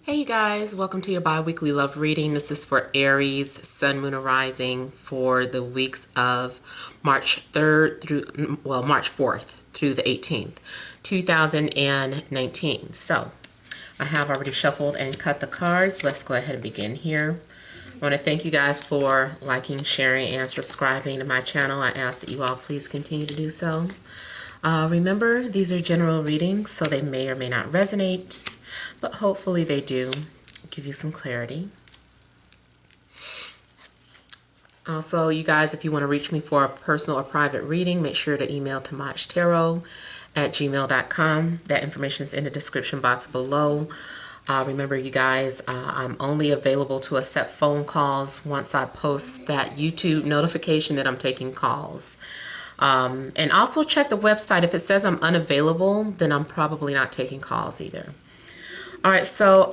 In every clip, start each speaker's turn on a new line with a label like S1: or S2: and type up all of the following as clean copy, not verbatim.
S1: Hey you guys, welcome to your bi-weekly love reading. This is for Aries, Sun, Moon, and Rising for the weeks of March 3rd through, March 4th through the 18th, 2019. So, I have already shuffled and cut the cards. Let's go ahead and begin here. I want to thank you guys for liking, sharing, and subscribing to my channel. I ask that you all please continue to do so. Remember, these are general readings, so they may or may not resonate, but hopefully they do give you some clarity. Also, you guys, if you want to reach me for a personal or private reading, make sure to email TemajTarot@gmail.com. That information is in the description box below. Remember, you guys, I'm only available to accept phone calls once I post that YouTube notification that I'm taking calls. And also check the website. If it says I'm unavailable, then I'm probably not taking calls either. All right, so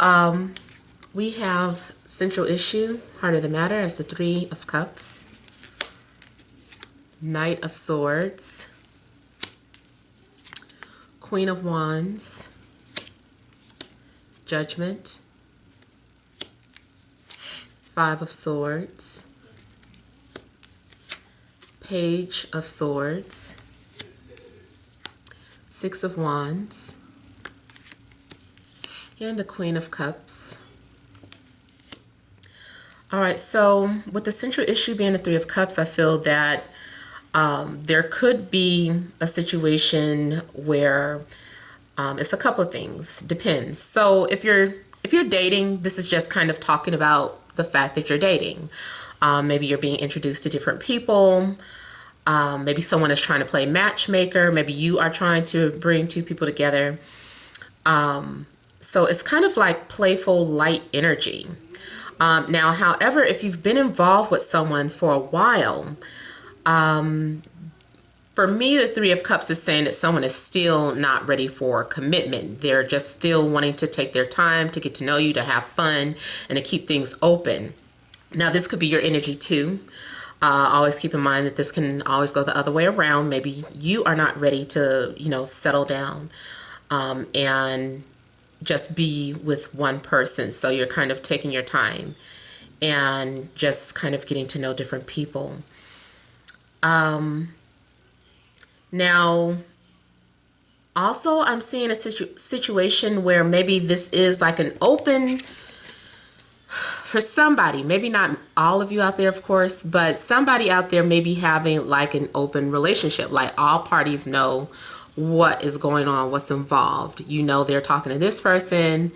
S1: we have central issue, heart of the matter, as the Three of Cups, Knight of Swords, Queen of Wands, Judgment, Five of Swords, Page of Swords, Six of Wands, and the Queen of Cups. All right, so with the central issue being the Three of Cups, I feel that there could be a situation where it's a couple of things. Depends. So if you're dating, this is just kind of talking about the fact that you're dating. Maybe you're being introduced to different people. Maybe someone is trying to play matchmaker. Maybe you are trying to bring two people together. So it's kind of like playful, light energy. Now, however, if you've been involved with someone for a while, for me, the Three of Cups is saying that someone is still not ready for commitment. They're just still wanting to take their time to get to know you, to have fun, and to keep things open. Now, this could be your energy too. Always keep in mind that this can always go the other way around. Maybe you are not ready to, settle down and just be with one person. So you're kind of taking your time and just kind of getting to know different people. Now, also I'm seeing a situation where maybe this is like an open, for somebody, maybe not all of you out there, of course, but somebody out there may be having like an open relationship. Like all parties know what is going on, what's involved. They're talking to this person,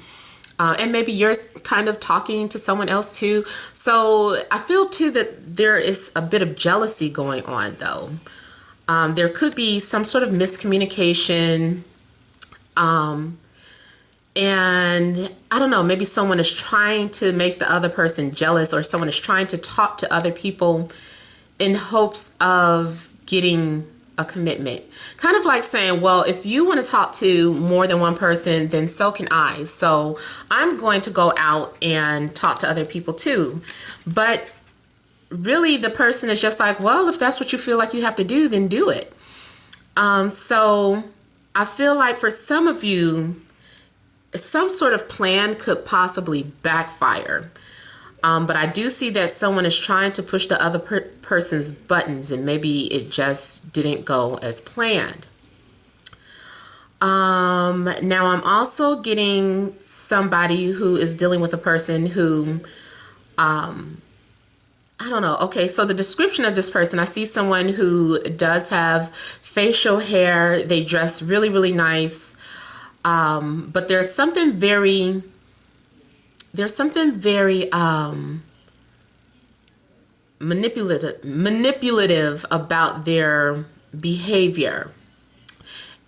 S1: and maybe you're kind of talking to someone else too. So I feel too that there is a bit of jealousy going on though. There could be some sort of miscommunication. And I don't know, maybe someone is trying to make the other person jealous, or someone is trying to talk to other people in hopes of getting a commitment. Kind of like saying, well, if you want to talk to more than one person, then so can I. So I'm going to go out and talk to other people too. But really the person is just like, well, if that's what you feel like you have to do, then do it. So I feel like for some of you, some sort of plan could possibly backfire. But I do see that someone is trying to push the other person's buttons, and maybe it just didn't go as planned. Now I'm also getting somebody who is dealing with a person who, I don't know. Okay, so the description of this person, I see someone who does have facial hair. They dress really, really nice. But there's something very manipulative about their behavior.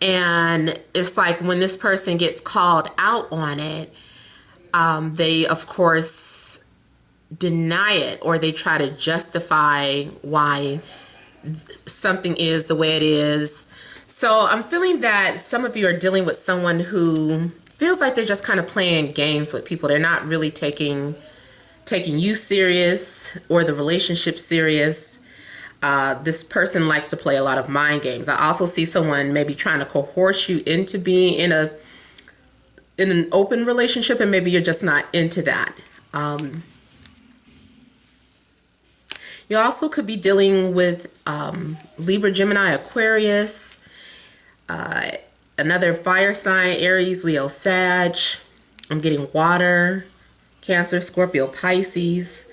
S1: And it's like when this person gets called out on it, they of course deny it, or they try to justify why something is the way it is. So I'm feeling that some of you are dealing with someone who feels like they're just kind of playing games with people. They're not really taking you serious or the relationship serious. This person likes to play a lot of mind games. I also see someone maybe trying to coerce you into being in in an open relationship, and maybe you're just not into that. You also could be dealing with Libra, Gemini, Aquarius, another fire sign, Aries, Leo, Sag. I'm getting water, Cancer, Scorpio, Pisces.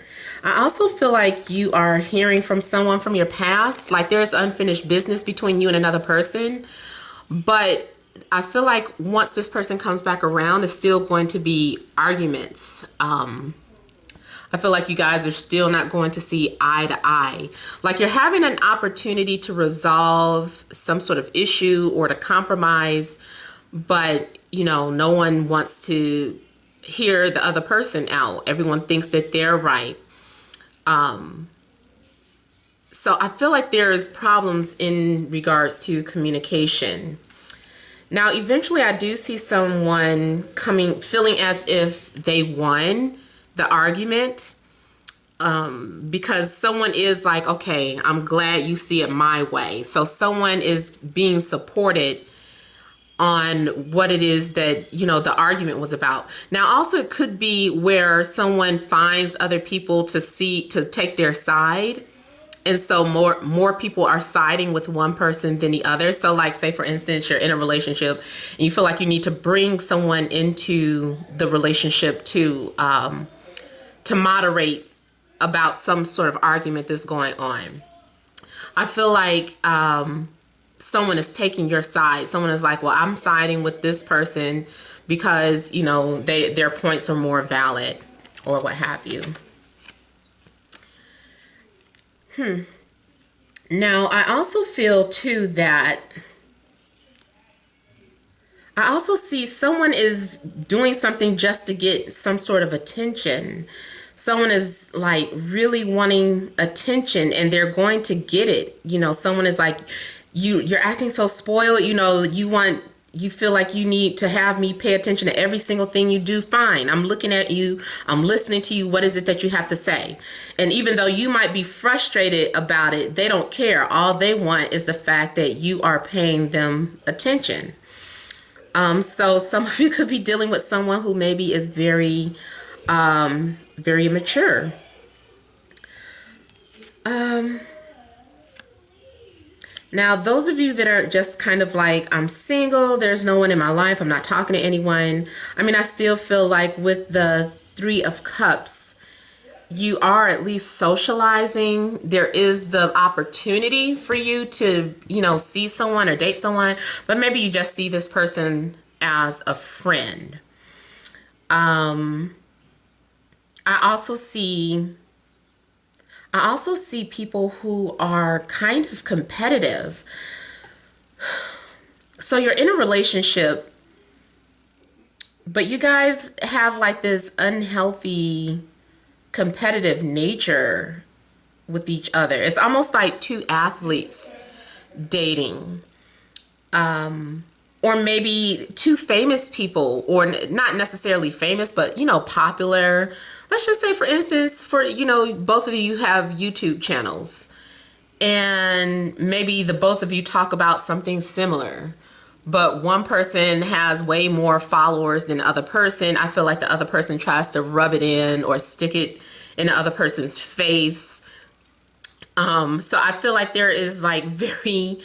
S1: I also feel like you are hearing from someone from your past, like there's unfinished business between you and another person. But I feel like once this person comes back around, there's still going to be arguments. I feel like you guys are still not going to see eye to eye. Like you're having an opportunity to resolve some sort of issue or to compromise, but you know, no one wants to hear the other person out. Everyone thinks that they're right. So I feel like there's problems in regards to communication. Now, eventually I do see someone feeling as if they won the argument, because someone is like, okay, I'm glad you see it my way. So someone is being supported on what it is that, you know, the argument was about. Now, also it could be where someone finds other people to take their side. And so more people are siding with one person than the other. So like, say for instance, you're in a relationship and you feel like you need to bring someone into the relationship to moderate about some sort of argument that's going on. I feel like someone is taking your side. Someone is like, well, I'm siding with this person because, you know, their points are more valid or what have you. Now, I also feel too that I also see someone is doing something just to get some sort of attention. Someone is like really wanting attention and they're going to get it. You know, someone is like, you're acting so spoiled, you know, you feel like you need to have me pay attention to every single thing you do. Fine. I'm looking at you. I'm listening to you. What is it that you have to say? And even though you might be frustrated about it, they don't care. All they want is the fact that you are paying them attention. So some of you could be dealing with someone who maybe is very, very immature. Now, those of you that are just kind of like, I'm single, there's no one in my life, I'm not talking to anyone. I mean, I still feel like with the Three of Cups, you are at least socializing. There is the opportunity for you to, you know, see someone or date someone, but maybe you just see this person as a friend. I also see people who are kind of competitive. So you're in a relationship, but you guys have like this unhealthy competitive nature with each other. It's almost like two athletes dating. Or maybe two famous people, or not necessarily famous, but, you know, popular. Let's just say, for instance, you know, both of you have YouTube channels and maybe the both of you talk about something similar, but one person has way more followers than the other person. I feel like the other person tries to rub it in or stick it in the other person's face. So I feel like there is like very,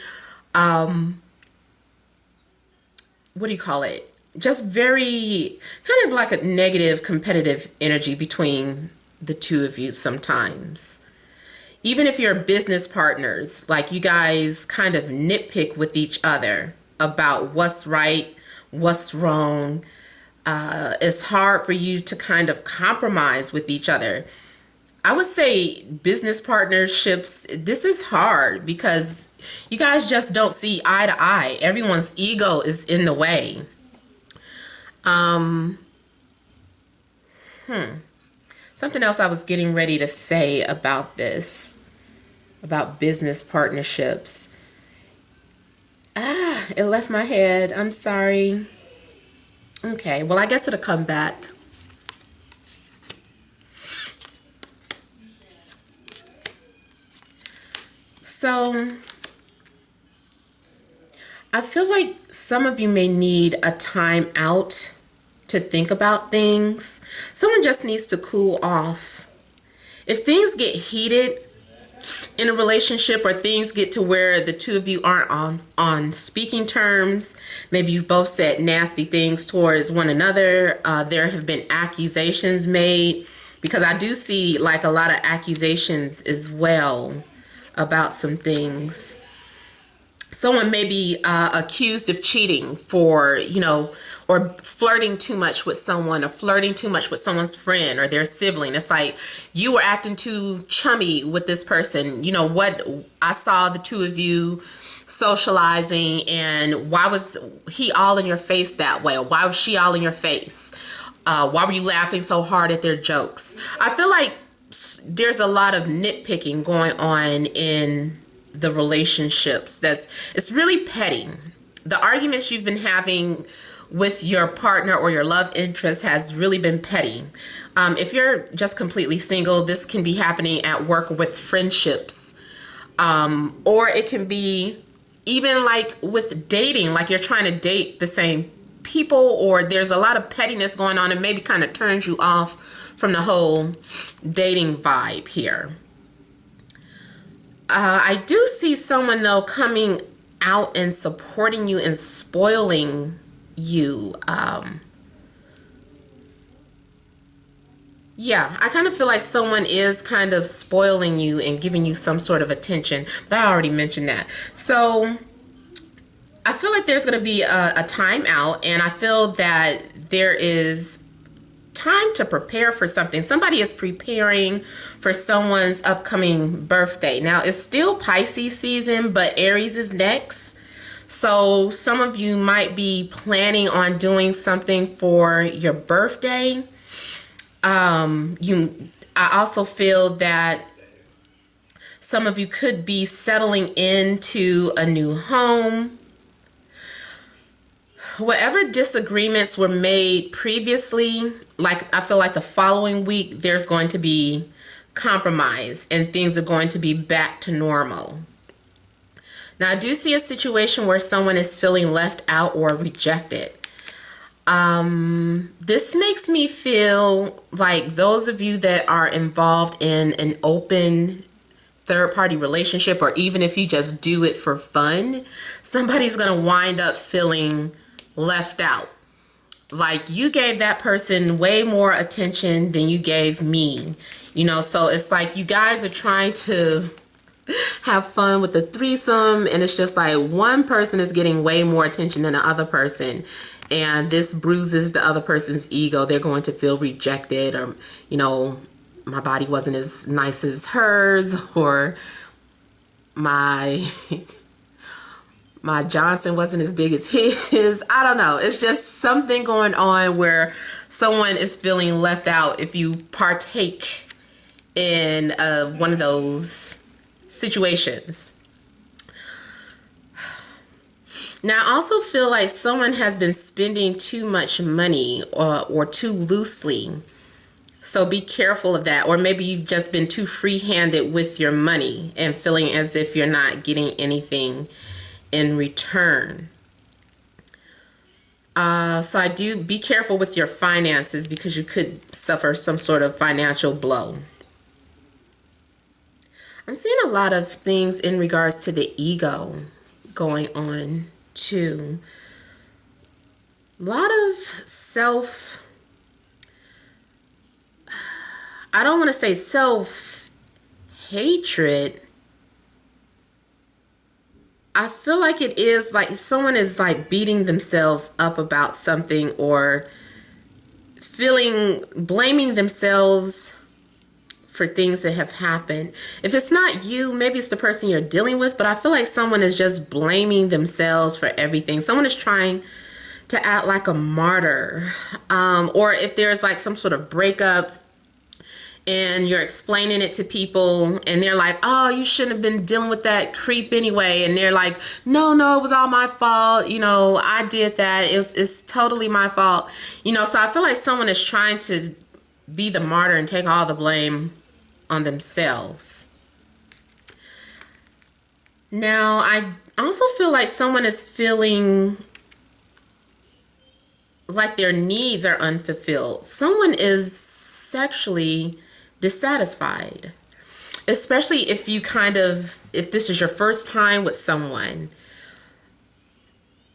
S1: what do you call it? Just very kind of like a negative competitive energy between the two of you sometimes. Even if you're business partners, like you guys kind of nitpick with each other about what's right, what's wrong. It's hard for you to kind of compromise with each other. I would say business partnerships, this is hard because you guys just don't see eye to eye. Everyone's ego is in the way. Something else I was getting ready to say about this, about business partnerships. It left my head. I'm sorry. Okay, well, I guess it'll come back. So I feel like some of you may need a time out to think about things. Someone just needs to cool off. If things get heated in a relationship, or things get to where the two of you aren't on speaking terms, maybe you've both said nasty things towards one another, there have been accusations made, because I do see like a lot of accusations as well about some things. Someone may be accused of cheating for, or flirting too much with someone, or flirting too much with someone's friend or their sibling. It's like you were acting too chummy with this person. You know what? I saw the two of you socializing, and why was he all in your face that way? Or why was she all in your face? Why were you laughing so hard at their jokes? I feel like there's a lot of nitpicking going on in the relationships. It's really petty. The arguments you've been having with your partner or your love interest has really been petty. If you're just completely single, this can be happening at work with friendships, or it can be even like with dating, like you're trying to date the same people, or there's a lot of pettiness going on and maybe kind of turns you off from the whole dating vibe here. I do see someone, though, coming out and supporting you and spoiling you. Yeah, I kind of feel like someone is kind of spoiling you and giving you some sort of attention. But I already mentioned that. So I feel like there's going to be a timeout, and I feel that there is time to prepare for something. Somebody is preparing for someone's upcoming birthday. Now, it's still Pisces season, but Aries is next. So some of you might be planning on doing something for your birthday. I also feel that some of you could be settling into a new home. Whatever disagreements were made previously, like I feel like the following week there's going to be compromise and things are going to be back to normal. Now, I do see a situation where someone is feeling left out or rejected. This makes me feel like those of you that are involved in an open third-party relationship, or even if you just do it for fun, somebody's going to wind up feeling left out. Like you gave that person way more attention than you gave me, so it's like you guys are trying to have fun with the threesome, and it's just like one person is getting way more attention than the other person, and this bruises the other person's ego. They're going to feel rejected, or my body wasn't as nice as hers, or my Johnson wasn't as big as his. I don't know. It's just something going on where someone is feeling left out if you partake in one of those situations. Now, I also feel like someone has been spending too much money or too loosely. So be careful of that. Or maybe you've just been too free-handed with your money and feeling as if you're not getting anything in return. So I do be careful with your finances, because you could suffer some sort of financial blow. I'm seeing a lot of things in regards to the ego going on too. A lot of I don't want to say self-hatred. I feel like it is like someone is like beating themselves up about something, or blaming themselves for things that have happened. If it's not you, maybe it's the person you're dealing with, but I feel like someone is just blaming themselves for everything. Someone is trying to act like a martyr. Or if there's like some sort of breakup, and you're explaining it to people, and they're like, oh, you shouldn't have been dealing with that creep anyway. And they're like, no, it was all my fault. I did that. It's totally my fault. So I feel like someone is trying to be the martyr and take all the blame on themselves. Now, I also feel like someone is feeling like their needs are unfulfilled. Someone is sexually dissatisfied, especially if you if this is your first time with someone.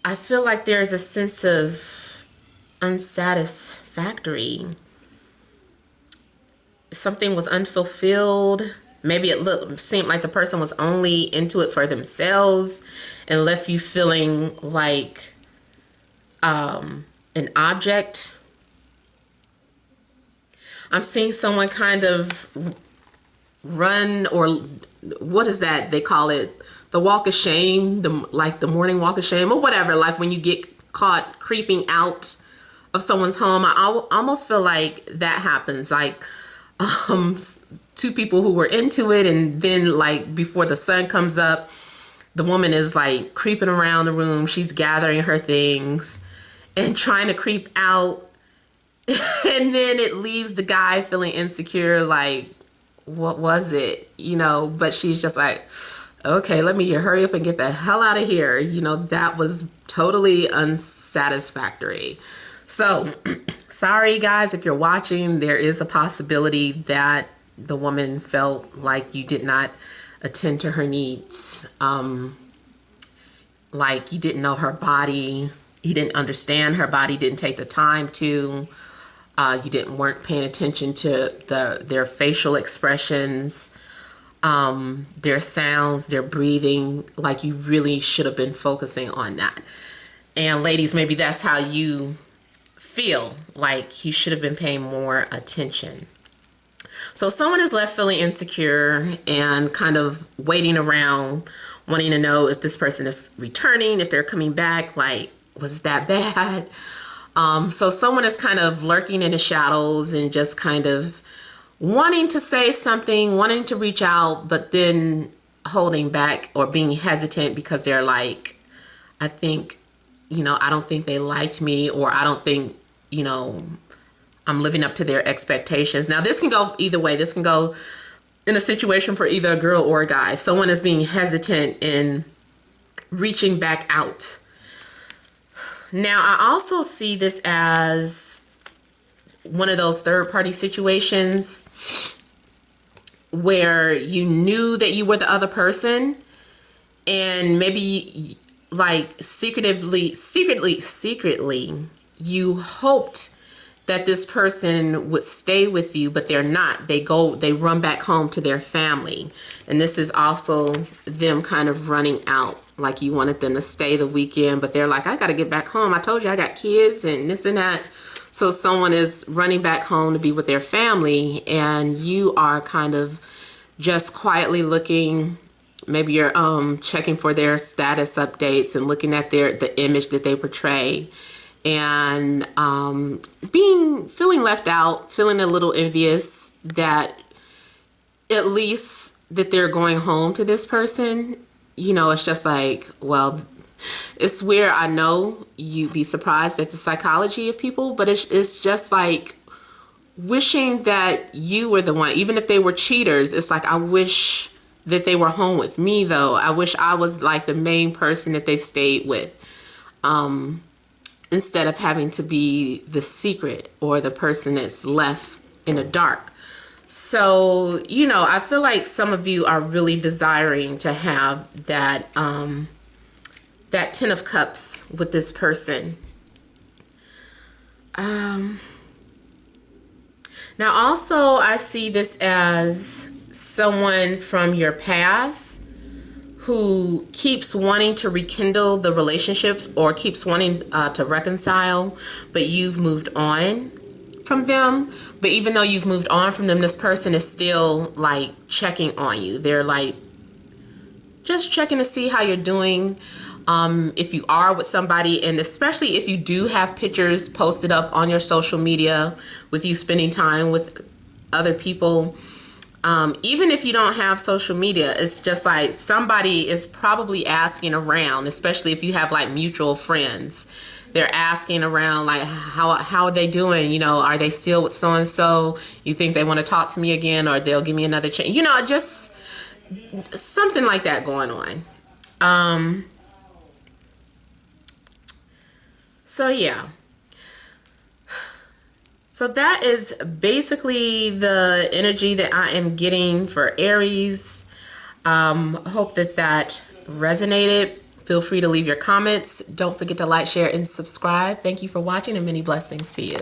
S1: I feel like there's a sense of unsatisfactory. Something was unfulfilled. Maybe seemed like the person was only into it for themselves and left you feeling like an object. I'm seeing someone kind of run, or what is that they call it, the walk of shame, the morning walk of shame or whatever, like when you get caught creeping out of someone's home. I almost feel like that happens, like two people who were into it, and then like before the sun comes up, the woman is like creeping around the room. She's gathering her things and trying to creep out. And then it leaves the guy feeling insecure, like, what was it? But she's just like, okay, let me hurry up and get the hell out of here. That was totally unsatisfactory. So, sorry guys, if you're watching, there is a possibility that the woman felt like you did not attend to her needs. Like you didn't know her body. You didn't understand her body, didn't take the time to. You weren't paying attention to their facial expressions, their sounds, their breathing, like you really should have been focusing on that. And ladies, maybe that's how you feel, like you should have been paying more attention. So someone is left feeling insecure and kind of waiting around, wanting to know if this person is returning, if they're coming back, like, was it that bad? So someone is kind of lurking in the shadows and just kind of wanting to say something, wanting to reach out, but then holding back or being hesitant because they're like, I think, I don't think they liked me, or I don't think, I'm living up to their expectations. Now, this can go either way. This can go in a situation for either a girl or a guy. Someone is being hesitant in reaching back out. Now, I also see this as one of those third-party situations where you knew that you were the other person, and maybe like secretly, you hoped that this person would stay with you, but they're not. They run back home to their family. And this is also them kind of running out. Like you wanted them to stay the weekend, but they're like, I got to get back home. I told you I got kids and this and that. So someone is running back home to be with their family, and you are kind of just quietly looking. Maybe you're checking for their status updates and looking at the image that they portray, and feeling left out, feeling a little envious that at least that they're going home to this person. It's just like, well, it's weird. I know you'd be surprised at the psychology of people, but it's just like wishing that you were the one, even if they were cheaters. It's like, I wish that they were home with me, though. I wish I was like the main person that they stayed with, instead of having to be the secret or the person that's left in the dark. So, I feel like some of you are really desiring to have that, that 10 of Cups with this person. Now, also, I see this as someone from your past who keeps wanting to rekindle the relationships or keeps wanting to reconcile, but you've moved on from them. But even though you've moved on from them, this person is still like checking on you. They're like just checking to see how you're doing. If you are with somebody, and especially if you do have pictures posted up on your social media with you spending time with other people, even if you don't have social media, it's just like somebody is probably asking around, especially if you have like mutual friends. They're asking around like, how are they doing? Are they still with so-and-so? You think they want to talk to me again, or they'll give me another chance? Just something like that going on. So yeah. So that is basically the energy that I am getting for Aries. Hope that resonated. Feel free to leave your comments. Don't forget to like, share, and subscribe. Thank you for watching, and many blessings to you.